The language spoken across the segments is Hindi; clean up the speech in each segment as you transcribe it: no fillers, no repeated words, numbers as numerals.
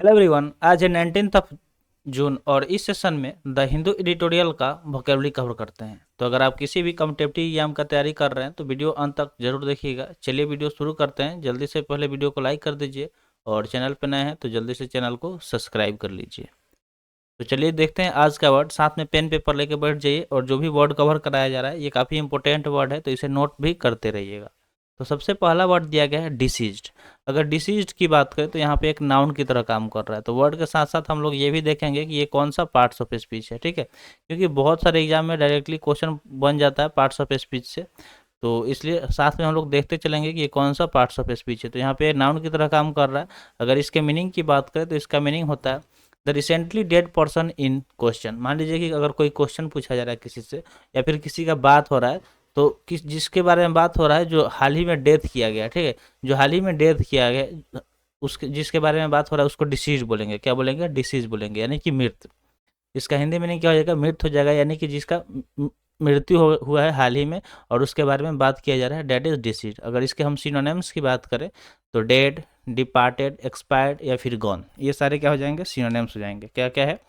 हेलो एवरीवन, आज है 19th ऑफ जून और इस सेशन में द हिंदू एडिटोरियल का वोकेबलरी कवर करते हैं। तो अगर आप किसी भी कॉम्पिटिटिव एग्जाम का तैयारी कर रहे हैं तो वीडियो अंत तक जरूर देखिएगा। चलिए वीडियो शुरू करते हैं। जल्दी से पहले वीडियो को लाइक कर दीजिए और चैनल पर नए हैं तो जल्दी से चैनल को सब्सक्राइब कर लीजिए। तो चलिए देखते हैं आज का वर्ड। साथ में पेन पेपर लेके बैठ जाइए और जो भी वर्ड कवर कराया जा रहा है ये काफ़ी इंपॉर्टेंट वर्ड है तो इसे नोट भी करते रहिएगा। तो सबसे पहला वर्ड दिया गया है डिसीज्ड। अगर डिसीज्ड की बात करें तो यहाँ पे एक नाउन की तरह काम कर रहा है। तो वर्ड के साथ साथ हम लोग ये भी देखेंगे कि ये कौन सा पार्ट्स ऑफ स्पीच है, ठीक है, क्योंकि बहुत सारे एग्जाम में डायरेक्टली क्वेश्चन बन जाता है पार्ट्स ऑफ स्पीच से। तो इसलिए साथ में हम लोग देखते चलेंगे कि ये कौन सा पार्ट्स ऑफ स्पीच है। तो यहाँ पे नाउन की तरह काम कर रहा है। अगर इसके मीनिंग की बात करें तो इसका मीनिंग होता है the recently dead person in question. मान लीजिए कि अगर कोई क्वेश्चन पूछा जा रहा है किसी से या फिर किसी का बात हो रहा है तो किस जिसके बारे में बात हो रहा है जो हाल ही में डेथ किया गया, ठीक है, जो हाल ही में डेथ किया गया उसके जिसके बारे में बात हो रहा है उसको डिसीज बोलेंगे। क्या बोलेंगे? डिसीज बोलेंगे, यानी कि मृत। इसका हिंदी मीनिंग क्या हो जाएगा? मृत हो जाएगा, यानी कि जिसका मृत्यु हुआ है हाल ही में और उसके बारे में बात किया जा रहा है, डेट इज डिसीज। अगर इसके हम सिनोनिम्स की बात करें तो डेड, डिपार्टेड, एक्सपायर्ड या फिर गॉन, ये सारे क्या हो जाएंगे? सिनोनिम्स हो जाएंगे। क्या क्या है?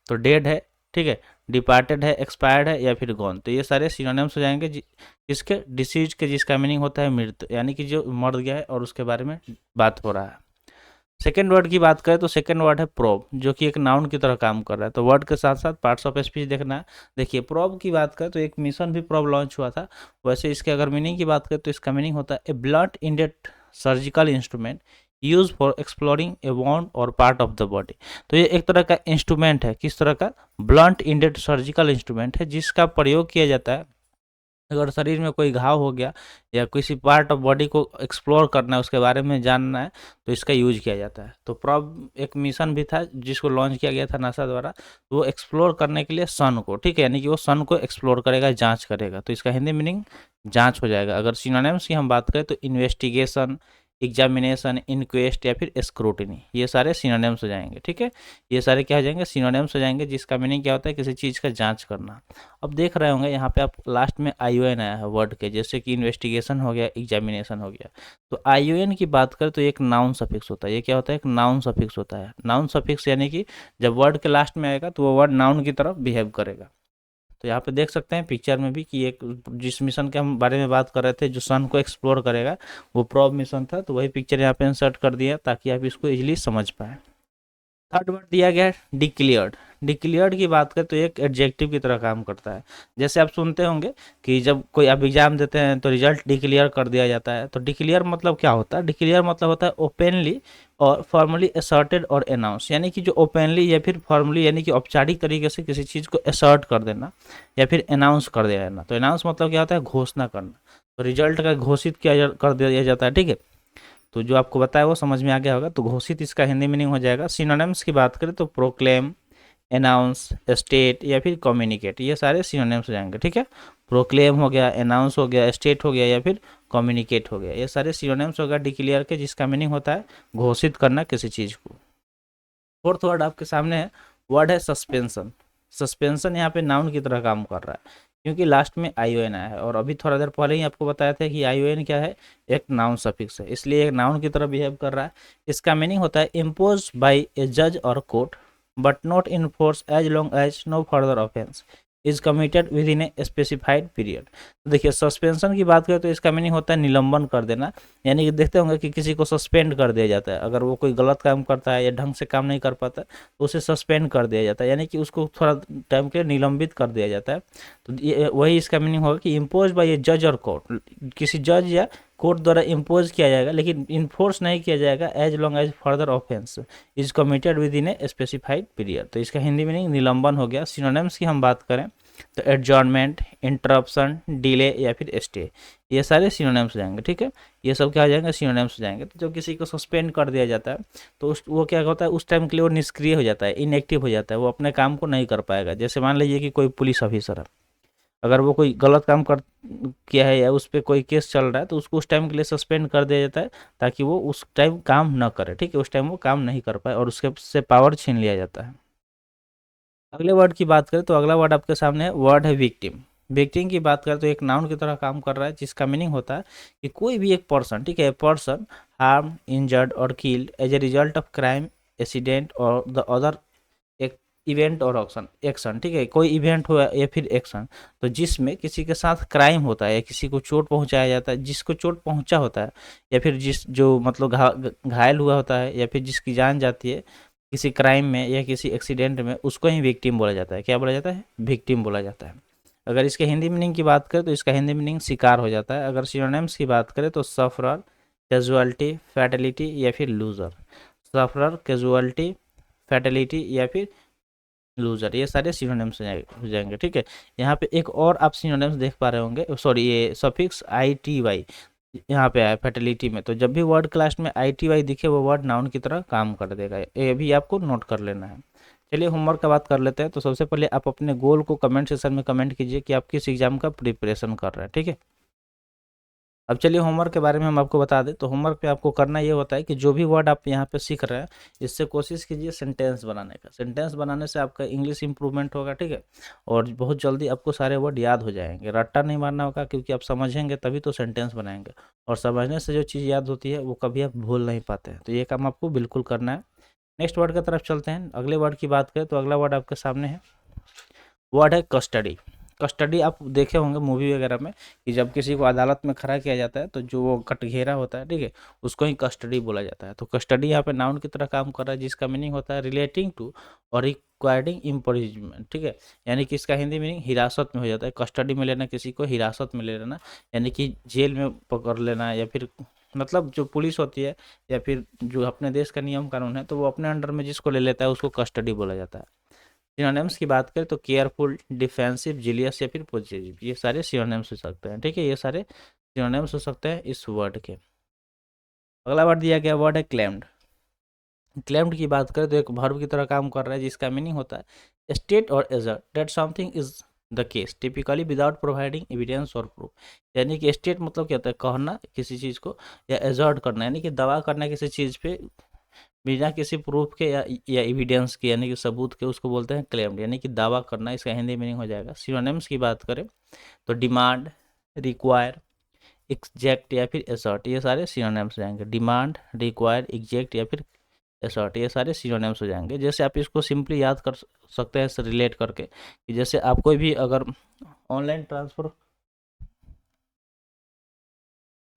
तो डेड है, ठीक है, डिपार्टेड है, एक्सपायर्ड है या फिर गॉन, तो ये सारे सिनोनिम्स हो जाएंगे जिसके डिसीज के जिसका मीनिंग होता है मृत, यानी कि जो मर गया है और उसके बारे में बात हो रहा है। सेकेंड वर्ड की बात करें तो सेकेंड वर्ड है प्रोब, जो कि एक नाउन की तरह काम कर रहा है। तो वर्ड के साथ साथ पार्ट्स ऑफ स्पीच देखना है। देखिए प्रोब की बात करें तो एक मिशन भी प्रोब लॉन्च हुआ था। वैसे इसके अगर मीनिंग की बात करें तो इसका मीनिंग होता है a blunt ended surgical instrument use for exploring a wound और पार्ट ऑफ द बॉडी। तो ये एक तरह का इंस्ट्रूमेंट है। किस तरह का? ब्लंट इंडेड सर्जिकल इंस्ट्रूमेंट है जिसका प्रयोग किया जाता है अगर शरीर में कोई घाव हो गया या किसी पार्ट ऑफ बॉडी को एक्सप्लोर करना है, उसके बारे में जानना है, तो इसका यूज किया जाता है। तो प्रॉब एक मिशन भी था जिसको लॉन्च किया गया था नासा द्वारा, तो वो एक्सप्लोर करने के लिए सन को, ठीक है, यानी कि वो सन को एक्सप्लोर करेगा, जांच करेगा। तो इसका हिंदी मीनिंग जांच हो जाएगा। अगर सिनोनिम्स की हम बात करें तो इन्वेस्टिगेशन, एग्जामिनेशन, इंक्वेस्ट या फिर स्क्रूटिनी, ये सारे सिनोनिम्स हो जाएंगे, ठीक है। ये सारे क्या हो जाएंगे? सिनोनिम्स हो जाएंगे जिसका मीनिंग क्या होता है? किसी चीज़ का जांच करना। अब देख रहे होंगे यहाँ पे आप लास्ट में ION आया है वर्ड के, जैसे कि इन्वेस्टिगेशन हो गया, एग्जामिनेशन हो गया। तो ION की बात करें तो एक नाउन सफिक्स होता है। ये क्या होता है? एक नाउन सफिक्स होता है। नाउन सफिक्स यानी कि जब वर्ड के लास्ट में आएगा तो वो वर्ड नाउन की तरफ बिहेव करेगा। तो यहाँ पे देख सकते हैं पिक्चर में भी कि एक जिस मिशन के हम बारे में बात कर रहे थे जो सन को एक्सप्लोर करेगा, वो प्रोब मिशन था। तो वही पिक्चर यहाँ पे इंसर्ट कर दिया ताकि आप इसको इजीली समझ पाए। थर्ड वर्ड दिया गया है डिक्लेयर्ड। डिक्लेयर्ड की बात करें तो एक एडजेक्टिव की तरह काम करता है। जैसे आप सुनते होंगे कि जब कोई आप एग्जाम देते हैं तो रिजल्ट डिक्लेयर कर दिया जाता है। तो डिक्लेयर मतलब क्या होता है? डिक्लेयर मतलब होता है ओपनली और फॉर्मली असर्टेड और अनाउंस, यानी कि जो ओपनली या फिर फॉर्मली यानी कि औपचारिक तरीके से किसी चीज़ को असर्ट कर देना या फिर अनाउंस कर देना। तो अनाउंस मतलब क्या होता है? घोषणा करना। तो रिजल्ट का घोषित कर दिया जाता है, ठीक है। तो जो आपको बताया वो समझ में आ गया होगा। तो घोषित इसका हिंदी मीनिंग हो जाएगा। सिनोनिम्स की बात करें तो प्रोक्लेम, अनाउंस, स्टेट या फिर कम्युनिकेट, ये सारे सिनोनिम्स हो जाएंगे, ठीक है। प्रोक्लेम हो गया, अनाउंस हो गया, स्टेट हो गया या फिर कम्युनिकेट हो गया, ये सारे सिनोनिम्स हो गया डिक्लेयर के, जिसका मीनिंग होता है घोषित करना किसी चीज़ को। फोर्थ वर्ड आपके सामने है, वर्ड है सस्पेंशन। सस्पेंशन यहाँ पे नाउन की तरह काम कर रहा है क्योंकि लास्ट में ION आया है और अभी थोड़ा देर पहले ही आपको बताया था कि ION क्या है? एक नाउन सफिक्स है, इसलिए एक नाउन की तरह बिहेव कर रहा है। इसका मीनिंग होता है इम्पोज बाय ए जज और court but not in force as long as no further offence is committed within a specified period. तो देखिए सस्पेंशन की बात करें तो इसका मीनिंग होता है निलंबन कर देना, यानी कि देखते होंगे कि किसी को सस्पेंड कर दिया जाता है अगर वो कोई गलत काम करता है या ढंग से काम नहीं कर पाता तो उसे सस्पेंड कर दिया जाता है, यानी कि उसको थोड़ा टाइम के लिए निलंबित कर दिया जाता है। तो ये वही इसका मीनिंग होगा कि इम्पोज बाय ए जज और कोर्ट, किसी जज या कोर्ट द्वारा इम्पोज किया जाएगा लेकिन इन्फोर्स नहीं किया जाएगा as long as further offence is committed within a specified period. तो इसका हिंदी मीनिंग निलंबन हो गया। सिनोनिम्स की हम बात करें तो एडजॉर्नमेंट, इंटरप्शन, डिले या फिर स्टे, ये सारे सिनोनिम्स हो जाएंगे, ठीक है। ये सब क्या हो जाएंगे? सिनोनिम्स हो जाएंगे। तो जब किसी को सस्पेंड कर दिया जाता है तो वो क्या होता है? उस टाइम के लिए वो निष्क्रिय हो जाता है, इनएक्टिव हो जाता है, वो अपने काम को नहीं कर पाएगा। जैसे मान लीजिए कि कोई पुलिस ऑफिसर है, अगर वो कोई गलत काम कर किया है या उस पर कोई केस चल रहा है तो उसको उस टाइम के लिए सस्पेंड कर दिया जाता है ताकि वो उस टाइम काम न करे, ठीक है, उस टाइम वो काम नहीं कर पाए और उसके से पावर छीन लिया जाता है। अगले वर्ड की बात करें तो अगला वर्ड आपके सामने है, वर्ड है विक्टिम। विक्टिम की बात करें तो एक नाउन की तरह काम कर रहा है जिसका मीनिंग होता है कि कोई भी एक पर्सन, ठीक है, पर्सन हार्म, इंजर्ड और killed as a result of crime accident और द अदर एक इवेंट और एक्शन, ठीक है, कोई इवेंट हुआ या फिर एक्शन, तो जिसमें किसी के साथ क्राइम होता है या किसी को चोट पहुंचाया जाता है, जिसको चोट पहुंचा होता है या फिर जिस जो मतलब घायल हुआ होता है या फिर जिसकी जान जाती है किसी क्राइम में या किसी एक्सीडेंट में, उसको ही विक्टिम बोला जाता है। क्या बोला जाता है? विक्टिम बोला जाता है। अगर इसके हिंदी मीनिंग की बात करें तो इसका हिंदी मीनिंग शिकार हो जाता है। अगर सिनोनिम्स की बात करें तो सफरर, कैजुअलिटी, फैटेलिटी या फिर लूजर। सफरर, कैजुअलिटी, फैटेलिटी या फिर लूजर, ये सारे सिनोनिम्स हो जाएंगे, ठीक है। यहाँ पे एक और आप सिनोनिम्स देख पा रहे होंगे, सॉरी, ये सफिक्स आई टी वाई यहाँ पे आया फर्टिलिटी में, तो जब भी वर्ड क्लास में आई टी वाई दिखे वो वर्ड नाउन की तरह काम कर देगा, ये भी आपको नोट कर लेना है। चलिए होमवर्क का बात कर लेते हैं। तो सबसे पहले आप अपने गोल को कमेंट सेक्शन में कमेंट कीजिए कि आप किस एग्जाम का प्रिपरेशन कर रहे हैं, ठीक है। अब चलिए होमवर्क के बारे में हम आपको बता दें। तो होमवर्क पे आपको करना ये होता है कि जो भी वर्ड आप यहाँ पे सीख रहे हैं इससे कोशिश कीजिए सेंटेंस बनाने का। सेंटेंस बनाने से आपका इंग्लिश इंप्रूवमेंट होगा, ठीक है, और बहुत जल्दी आपको सारे वर्ड याद हो जाएंगे। रट्टा नहीं मारना होगा, क्योंकि आप समझेंगे तभी तो सेंटेंस बनाएंगे, और समझने से जो चीज़ याद होती है वो कभी आप भूल नहीं पाते हैं। तो ये काम आपको बिल्कुल करना है। नेक्स्ट वर्ड की तरफ चलते हैं। अगले वर्ड की बात करें तो अगला वर्ड आपके सामने है, वर्ड है कस्टडी। कस्टडी आप देखे होंगे मूवी वगैरह में कि जब किसी को अदालत में खड़ा किया जाता है तो जो वो कटघेरा होता है, ठीक है, उसको ही कस्टडी बोला जाता है। तो कस्टडी यहाँ पे नाउन की तरह काम कर रहा है, जिसका मीनिंग होता है रिलेटिंग टू और रिक्वायरिंग इम्प्रिजनमेंट, ठीक है, यानी कि इसका हिंदी मीनिंग हिरासत में हो जाता है। कस्टडी में लेना, किसी को हिरासत में ले लेना, यानी कि जेल में पकड़ लेना, या फिर मतलब जो पुलिस होती है या फिर जो अपने देश का नियम कानून है तो वो अपने अंडर में जिसको ले लेता है उसको कस्टडी बोला जाता है। सिनोनिम्स की बात करें तो केयरफुल, डिफेंसिव, जिलियस या फिर पॉजिटिव, ये सारे सिनोनिम्स हो सकते हैं, ठीक है, ये सारे सिनोनिम्स हो सकते हैं इस वर्ड के। अगला वर्ड दिया गया वर्ड है क्लेम्ड। क्लेम्ड की बात करें तो एक वर्ब की तरह काम कर रहा है, जिसका मीनिंग होता है स्टेट और assert that something is the case typically without providing evidence और प्रूफ। यानी कि स्टेट मतलब क्या होता है? कहना किसी चीज़ को, या एजर्ट करना यानी कि दावा करना किसी चीज़ पे बिना किसी प्रूफ के या एविडेंस के, यानी कि सबूत के, उसको बोलते हैं क्लेम्ड, यानी कि दावा करना। इसका हिंदी मीनिंग हो जाएगा। सिनोनिम्स की बात करें तो डिमांड, रिक्वायर, एग्जैक्ट या फिर असर्ट, ये सारे सिनोनिम्स हो जाएंगे। डिमांड, रिक्वायर, एग्जैक्ट या फिर असर्ट, ये सारे सिनोनिम्स हो जाएंगे। जैसे आप इसको सिंपली याद कर सकते हैं इससे रिलेट करके, कि जैसे आप कोई भी अगर ऑनलाइन ट्रांसफ़र,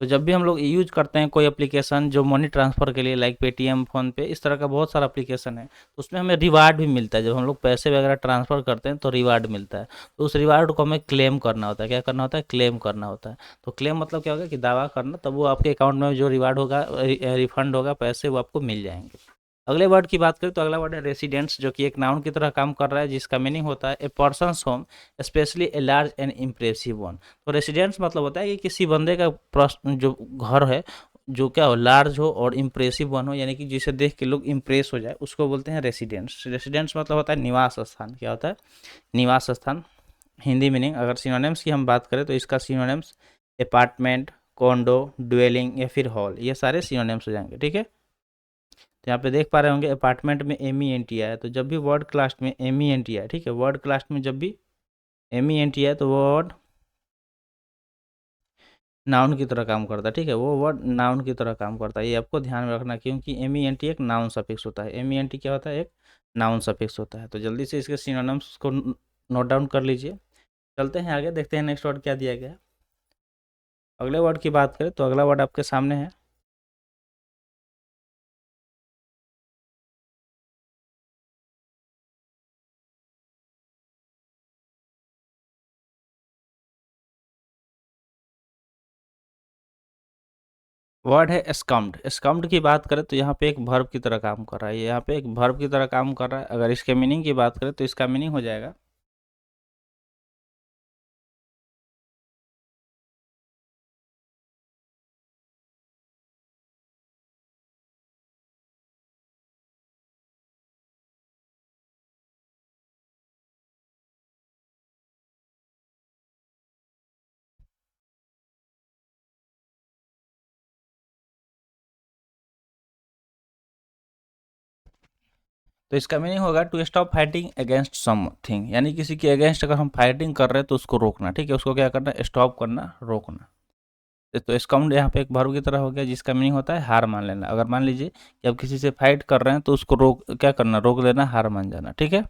तो जब भी हम लोग यूज करते हैं कोई एप्लीकेशन जो मनी ट्रांसफ़र के लिए, लाइक पेटीएम, फ़ोन पे, इस तरह का बहुत सारा एप्लीकेशन है, तो उसमें हमें रिवार्ड भी मिलता है। जब हम लोग पैसे वगैरह ट्रांसफ़र करते हैं तो रिवार्ड मिलता है, तो उस रिवार्ड को हमें क्लेम करना होता है। क्या करना होता है? क्लेम करना होता है। तो क्लेम मतलब क्या होगा कि दावा करना, तब वो आपके अकाउंट में जो रिवार्ड होगा, रिफंड होगा, पैसे वो आपको मिल जाएंगे। अगले वर्ड की बात करें तो अगला वर्ड है रेसिडेंट्स, जो कि एक नाउन की तरह काम कर रहा है, जिसका मीनिंग होता है a person's home specially a large and impressive one. तो रेसिडेंट्स मतलब होता है कि किसी बंदे का जो घर है, जो क्या हो, लार्ज हो और इम्प्रेसिव वन हो, यानी कि जिसे देख के लोग इम्प्रेस हो जाए, उसको बोलते हैं रेसिडेंट्स। रेसिडेंट्स मतलब होता है निवास स्थान। क्या होता है? निवास स्थान। हिंदी मीनिंग अगर सिनोनिम्स की हम बात करें तो इसका सिनोनिम्स अपार्टमेंट, कॉन्डो, ड्वेलिंग या फिर हॉल, ये सारे सिनोनिम्स हो जाएंगे, ठीक है। तो यहाँ पे देख पा रहे होंगे अपार्टमेंट में एम ई एन टी आया, तो जब भी वर्ड क्लास में एम ई एन टी आया, ठीक है, वर्ड क्लास में जब भी एम ई एन टी आया तो वो वर्ड नाउन की तरह काम करता है, ठीक है, वो वर्ड नाउन की तरह काम करता है। ये आपको ध्यान में रखना, क्योंकि एम ई एन टी एक नाउन सफिक्स होता है। एम ई एन टी क्या होता है? एक नाउन सफिक्स होता है। तो जल्दी से इसके सिनोनिम्स को नोट डाउन कर लीजिए। चलते हैं आगे, देखते हैं नेक्स्ट वर्ड क्या दिया गया है। अगले वर्ड की बात करें तो अगला वर्ड आपके सामने है, वर्ड है स्कम्ड। स्कम्ड की बात करें तो यहाँ पे एक वर्ब की तरह काम कर रहा है। यहाँ पे एक वर्ब की तरह काम कर रहा है। अगर इसके मीनिंग की बात करें तो इसका मीनिंग हो जाएगा तो इसका मीनिंग होगा to stop fighting against something, यानी किसी के अगेंस्ट अगर हम फाइटिंग कर रहे हैं तो उसको रोकना, ठीक है, उसको क्या करना? स्टॉप करना, रोकना। तो स्काउंट यहाँ पे एक वर्ब की तरह हो गया, जिसका मीनिंग होता है हार मान लेना। अगर मान लीजिए कि आप किसी से फाइट कर रहे हैं तो उसको क्या करना, रोक देना, हार मान जाना। ठीक है।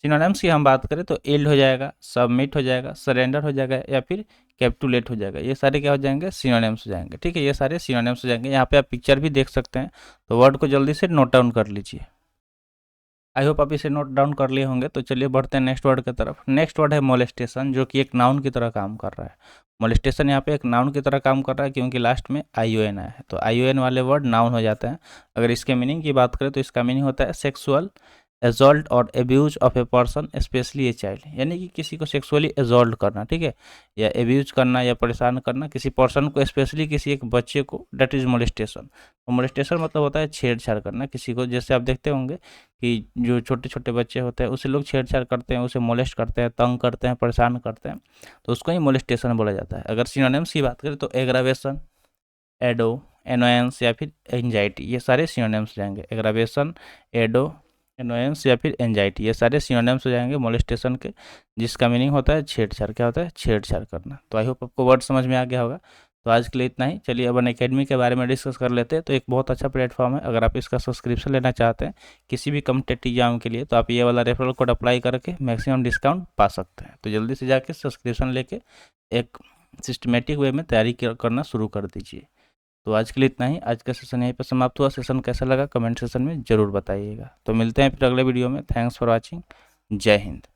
सिनोनिम्स की हम बात करें तो एल्ड हो जाएगा, सबमिट हो जाएगा, सरेंडर हो जाएगा, या फिर कैप्टुलेट हो जाएगा। ये सारे क्या हो जाएंगे, सिनोनिम्स हो जाएंगे। ठीक है, ये सारे सिनोनिम्स हो जाएंगे। यहाँ पे आप पिक्चर भी देख सकते हैं, तो वर्ड को जल्दी से नोट डाउन कर लीजिए। आई होप आप इसे नोट डाउन कर लिए होंगे। तो चलिए बढ़ते हैं नेक्स्ट वर्ड की तरफ। नेक्स्ट वर्ड है मोलेस्टेशन, जो कि एक नाउन की तरह काम कर रहा है। मोलेस्टेशन यहाँ पे एक नाउन की तरह काम कर रहा है, क्योंकि लास्ट में ION आया है, तो ION वाले वर्ड नाउन हो जाते हैं। अगर इसके मीनिंग की बात करें तो इसका मीनिंग होता है सेक्सुअल एजॉल्ट और abuse of a person specially a child, यानी कि किसी को सेक्सुअली एजॉल्ट करना, ठीक है, या एब्यूज करना या परेशान करना किसी पर्सन को, स्पेशली किसी एक बच्चे को, डेट इज मोलेस्टेशन। तो मोलेस्टेशन मतलब होता है छेड़छाड़ करना किसी को। जैसे आप देखते होंगे कि जो छोटे छोटे बच्चे होते हैं उसे लोग छेड़छाड़ करते हैं, उसे मोलेस्ट करते हैं, तंग करते हैं, परेशान करते हैं, तो उसको ही मोलेस्टेशन बोला जाता है। अगर सिनोनिम्स की बात करें तो एग्रावेशन, एडो, एनोयंस या फिर एंजाइटी, ये सारे सिनोनिम्स जाएंगे। एग्रावेशन, एडो, एनोयंस या फिर एंजाइटी, ये सारे सिनोनिम्स हो जाएंगे मोलेस्टेशन के, जिसका मीनिंग होता है छेड़छाड़। क्या होता है, छेड़छाड़ करना। तो आई होप आपको वर्ड समझ में आ गया होगा। तो आज के लिए इतना ही। चलिए अब अनअकैडमी के बारे में डिस्कस कर लेते हैं। तो एक बहुत अच्छा प्लेटफॉर्म है, अगर आप इसका सब्सक्रिप्शन लेना चाहते हैं किसी भी कॉम्पिटिटिव एग्जाम के लिए, तो आप ये वाला रेफरल कोड अप्लाई करके मैक्सिमम डिस्काउंट पा सकते हैं। तो जल्दी से जाके सब्सक्रिप्शन लेके एक सिस्टमेटिक वे में तैयारी करना शुरू कर दीजिए। तो आज के लिए इतना ही। आज का सेशन यहीं पर समाप्त हुआ। सेशन कैसा लगा कमेंट सेशन में ज़रूर बताइएगा। तो मिलते हैं फिर अगले वीडियो में। Thanks for watching. जय हिंद।